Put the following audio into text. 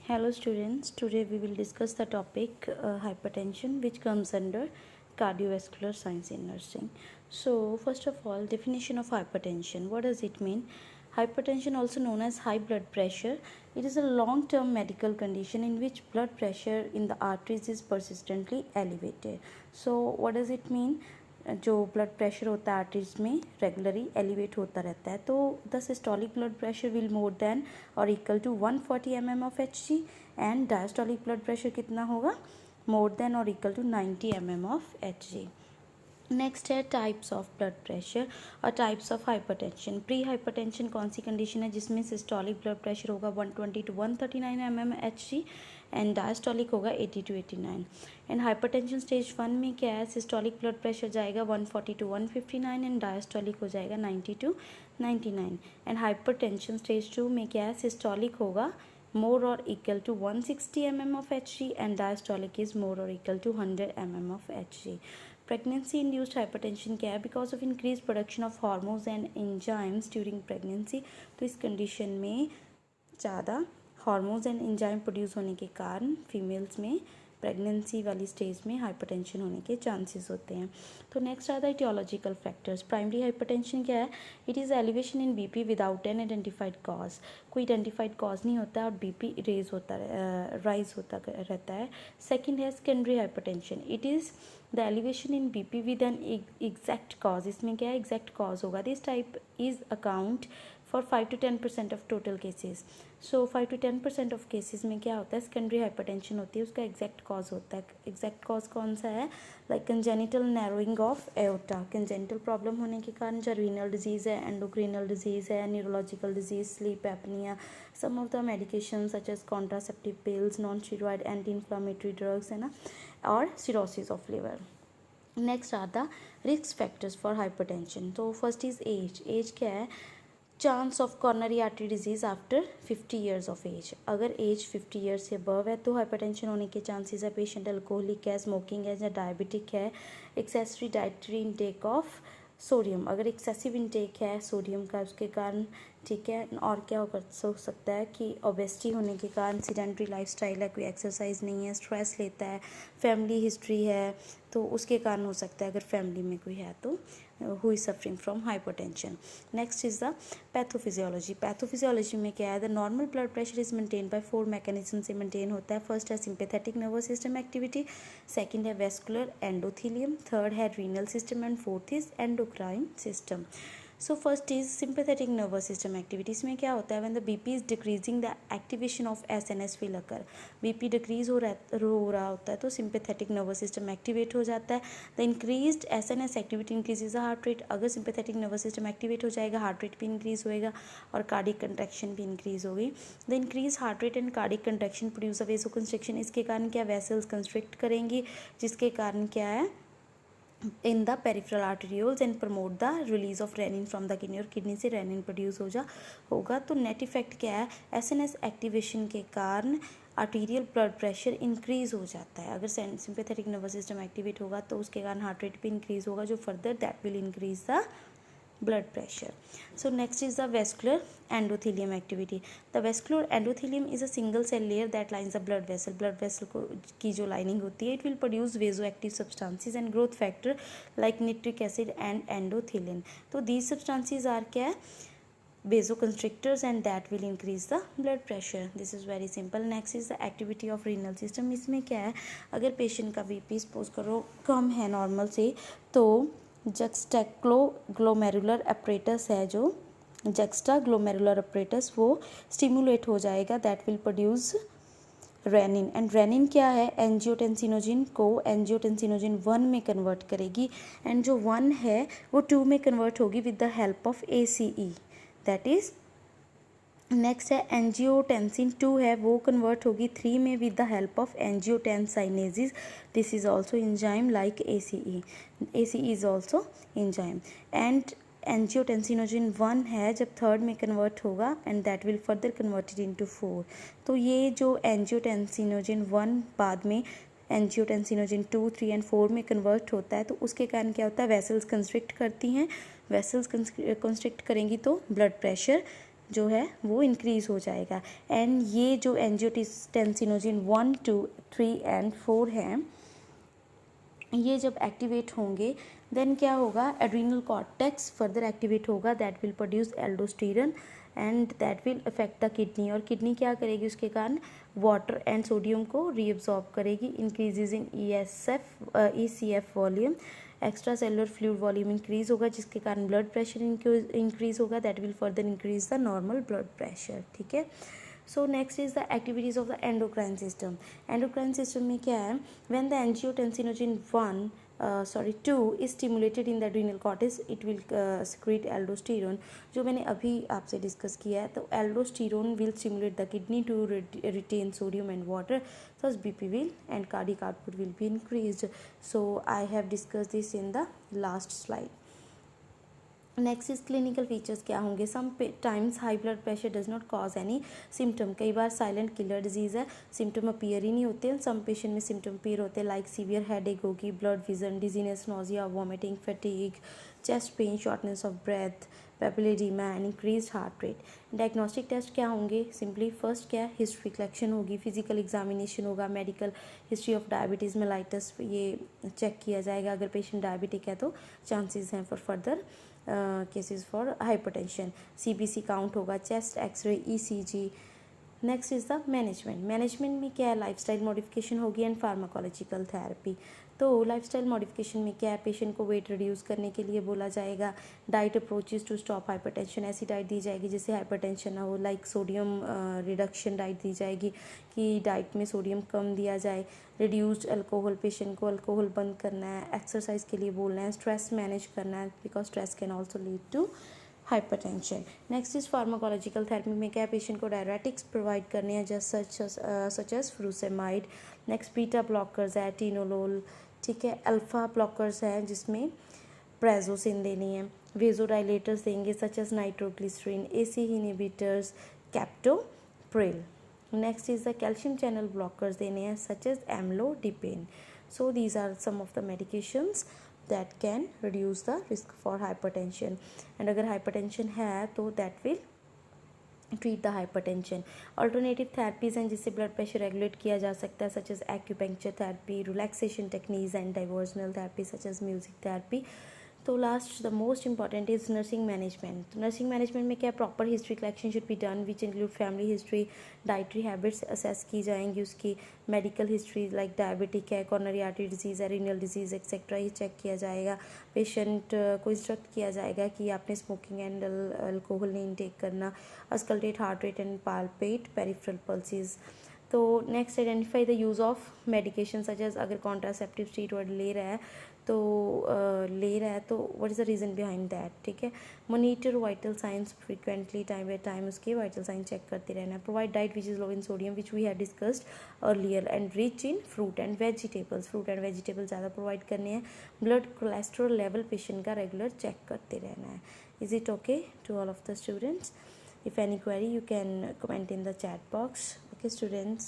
Hello students, today we will discuss the topic hypertension, which comes under cardiovascular science in nursing. So first of all, definition of hypertension. What does it mean? Hypertension, also known as high blood pressure, it is a long-term medical condition in which blood pressure in the arteries is persistently elevated. So what does it mean? जो blood pressure होता है arteries में regularly elevate होता रहता है, तो the systolic blood pressure will more than और equal to 140 mm of HG and diastolic blood pressure कितना होगा? मोर देन और equal to 90 mm of HG. Next है टाइप्स ऑफ ब्लड प्रेशर और types of hypertension. Pre hypertension कौन सी condition है जिसमें सिस्टोलिक ब्लड प्रेशर होगा 120 to 139 mm HG and diastolic होगा 80 टू 89. एंड हाइपरटेंशन स्टेज 1 में क्या है? सिस्टोलिक ब्लड प्रेशर जाएगा 140 टू 159 एंड डायस्टोलिक हो जाएगा 90 टू 99. एंड हाइपरटेंशन स्टेज 2 में क्या है? सिस्टोलिक होगा more or equal to 160 mm of Hg and diastolic is more or equal to 100 mm of Hg. Pregnancy induced hypertension क्या है? Because of increased production of hormones and enzymes during pregnancy. तो इस condition में ज़्यादा hormones and enzyme produce होने के कारण females में प्रेगनेंसी वाली स्टेज में हाइपरटेंशन होने के चांसेस होते हैं. तो नेक्स्ट आता है इटियोलॉजिकल फैक्टर्स. प्राइमरी हाइपरटेंशन क्या है? It is elevation in BP without an identified cause. कोई आइडेंटिफाइड कॉज नहीं होता और बीपी राइज होता रहता है. सेकंड है secondary hypertension. It is the elevation in BP with an exact cause. इसमें क्या है? एग्जैक्ट कॉज होगा. This type is account for 5 to 10% of total cases. So 5 to 10% of cases में क्या होता है? सेकेंडरी हाइपरटेंशन होती है, उसका एग्जैक्ट कॉज होता है. एग्जैक्ट कॉज कौन सा है? Like congenital narrowing of aorta. Congenital problem होने के कारण जो रीनल डिजीज़ है, एंडोक्रिनल डिजीज़ है, neurological disease, sleep apnea, some of the medication such as contraceptive pills, non steroid anti inflammatory drugs है ना, और cirrhosis of liver. Next are the risk factors for hypertension. तो first is age. Age क्या है? Chance of coronary artery disease after 50 years of age. अगर as 50 years से above है तो हाइपरटेंशन होने के चांसेस है. पेशेंट अल्कोहलिक है, स्मोकिंग है या डायबिटिक है. Accessory dietary intake of sodium. अगर एक्सेसिव इनटेक है सोडियम का उसके कारण, ठीक है. और क्या हो सकता है कि ओबेसिटी होने के कारण, सीडेंटरी लाइफस्टाइल है, कोई एक्सरसाइज नहीं है, स्ट्रेस लेता है, फैमिली हिस्ट्री है, तो उसके कारण हो सकता है. अगर फैमिली में कोई है तो who is suffering from hypertension. Next is the pathophysiology. Pathophysiology में क्या है? The normal blood pressure is maintain by 4 mechanism से मेंटेन होता है. फर्स्ट है sympathetic nervous system activity, second है वेस्कुलर एंडोथेलियम, थर्ड है renal system and fourth is endocrine system. So first is sympathetic nervous system activity. इसमें क्या होता है? When the BP is decreasing the activation of SNS will occur. BP decrease हो रहा होता है तो सिंपैथेटिक नर्वस सिस्टम एक्टिवेट हो जाता है. The increased SNS activity increases the heart rate. अगर सिंपैथेटिक नर्वस सिस्टम एक्टिवेट हो जाएगा, हार्ट रेट भी इंक्रीज होएगा और कार्डिक कंट्रैक्शन भी इंक्रीज होगी. The increase heart rate and cardiac contraction produce a vasoconstriction. इसके कारण क्या? वेसल्स कंस्ट्रिक्ट करेंगी, जिसके कारण क्या है? In the peripheral arterioles and promote the release of renin from the kidney. और किडनी से रेनिन प्रोड्यूस होगा. तो नेट इफेक्ट क्या है? एसएनएस एक्टिवेशन के कारण आर्टीरियल ब्लड प्रेशर इंक्रीज हो जाता है. अगर सिंपैथेटिक नर्वस सिस्टम एक्टिवेट होगा तो उसके कारण हार्ट रेट भी इंक्रीज होगा, जो further that will increase the blood pressure. So next is the vascular endothelium activity. The vascular endothelium is a single cell layer that lines the blood vessel. Blood vessel को की जो lining होती है, it will produce vasoactive substances and growth factor like nitric acid and endothelin. तो these substances are क्या है? vasoconstrictors and that will increase the blood pressure. This is very simple. Next is the activity of renal system. इसमें क्या है? अगर patient का BP suppose करो कम है नॉर्मल से, तो जक्स्टाग्लोमेरुलर अपरेटस है, जो जक्स्टाग्लोमेरुलर अपरेटस वो स्टिमुलेट हो जाएगा. That will produce renin. And renin क्या है? एंजियोटेंसिनोजिन को एंजियोटेंसिनोजिन 1 में कन्वर्ट करेगी एंड जो 1 है वो 2 में कन्वर्ट होगी with the help of ACE. That is next है एंजियोटेंसिन 2 है, वो कन्वर्ट होगी 3 में with the help of angiotensinases. This is also enzyme like ACE. ACE is also enzyme. And angiotensinogen 1 है, जब 3rd में कन्वर्ट होगा and that will further converted into 4. तो ये जो एंजियोटेंसिनोजिन 1 बाद में एंजियोटेंसिनोजिन 2, 3 एंड 4 में कन्वर्ट होता है, तो उसके कारण क्या होता है? वेसल्स कंस्ट्रिक्ट करती हैं. वेसल्स कंस्ट्रिक्ट करेंगी तो ब्लड प्रेशर जो है वो इंक्रीज़ हो जाएगा। एंड ये जो एंजियोटेंसिनोजिन 1, 2, 3 एंड 4 हैं, ये जब एक्टिवेट होंगे देन क्या होगा, एड्रीनल कॉर्टेक्स फर्दर एक्टिवेट होगा, that will produce aldosterone and that will affect the kidney. और किडनी क्या करेगी, उसके कारण वाटर एंड सोडियम को रीअब्सॉर्ब करेगी। इंक्रीजेज इन ECF volume, extra cellular fluid volume increase होगा, जिसके कारण ब्लड प्रेशर इंक्रीज होगा, that will further increase the normal blood pressure. ठीक है। So next is the activities of the endocrine system. Endocrine system में क्या है, when the angiotensinogen 2 is stimulated in the adrenal cortex, it will secrete aldosterone, जो मैंने अभी आपसे discuss किया है। तो aldosterone will stimulate the kidney to retain sodium and water, thus BP will and cardiac output will be increased. So I have discussed this in the last slide. Next is clinical features क्या होंगे। Sometimes high blood pressure does not cause any symptom, कई बार silent killer disease है, symptom appear ही नहीं होते हैं। Some patient में सिम्टम अपीयर होते हैं, लाइक सीवियर हेडेक होगी, blood vision, dizziness, nausea, vomiting, fatigue, chest pain, shortness of breath, papilledema and increase heart rate. Diagnostic test क्या होंगे, सिंपली फर्स्ट क्या, हिस्ट्री कलेक्शन होगी, फिजिकल एग्जामिनेशन होगा, medical history of diabetes mellitus ये check किया जाएगा। अगर पेशेंट डायबिटिक है तो चांसेस हैं for further cases for hypertension. CBC count होगा, chest x-ray, ECG। Next is the management में क्या है, लाइफस्टाइल मॉडिफिकेशन होगी एंड फार्माकोलॉजिकल थेरेपी। तो लाइफस्टाइल मॉडिफिकेशन में क्या है, पेशेंट को वेट रिड्यूस करने के लिए बोला जाएगा। Diet approaches to stop hypertension, ऐसी डाइट दी जाएगी जिससे हाइपरटेंशन ना हो, लाइक सोडियम रिडक्शन डाइट दी जाएगी कि डाइट में सोडियम कम दिया जाए। रिड्यूस्ड अल्कोहल, पेशेंट को अल्कोहल बंद करना है। एक्सरसाइज के लिए बोलना है। स्ट्रेस मैनेज करना है, because stress can also lead to hypertension. Next is pharmacological therapy में क्या है, पेशेंट को डायरेटिक्स प्रोवाइड करने हैं, just such as frusemide. Next beta blockers है, टीनोलोल, ठीक है। अल्फा ब्लॉकर्स हैं जिसमें प्रेजोसिन देनी है। वेजोडाइलेटर्स देंगे such as nitroglycerin, AC inhibitors, captopril. Next is the calcium channel blockers देने हैं such as amlodipine. So these are some of the medications that can reduce the risk for hypertension, and अगर hypertension है तो that will treat the hypertension. Alternative therapies हैं जिससे blood pressure regulate किया जा सकता है, such as acupuncture therapy, relaxation techniques and diversional therapy such as music therapy. तो last the most important is nursing management. Nursing management में क्या, proper history collection should be done which include family history, dietary habits assess की जाएंगी, उसकी medical history like diabetic है, coronary artery disease है, renal disease etcetera ये check किया जाएगा। पेशेंट को इंस्ट्रक्ट किया जाएगा कि आपने स्मोकिंग एंड अल्कोहल नहीं इनटेक करना। Auscultate heart rate and palpate peripheral pulses. तो next identify the use of medication such as, अगर कॉन्ट्रासेप्टिव स्टीरॉयड ले रहा है तो what is the reason behind that, ठीक है। Monitor vital signs frequently, time by time उसके वाइटल साइन चेक करते रहना है। Provide diet which is low in sodium which we have discussed earlier and rich in fruit and vegetables, fruit and vegetable ज़्यादा provide करने हैं। Blood cholesterol level patient का regular check करते रहना है। Is it okay to all of the students? If any query you can comment in the chat box. Okay students.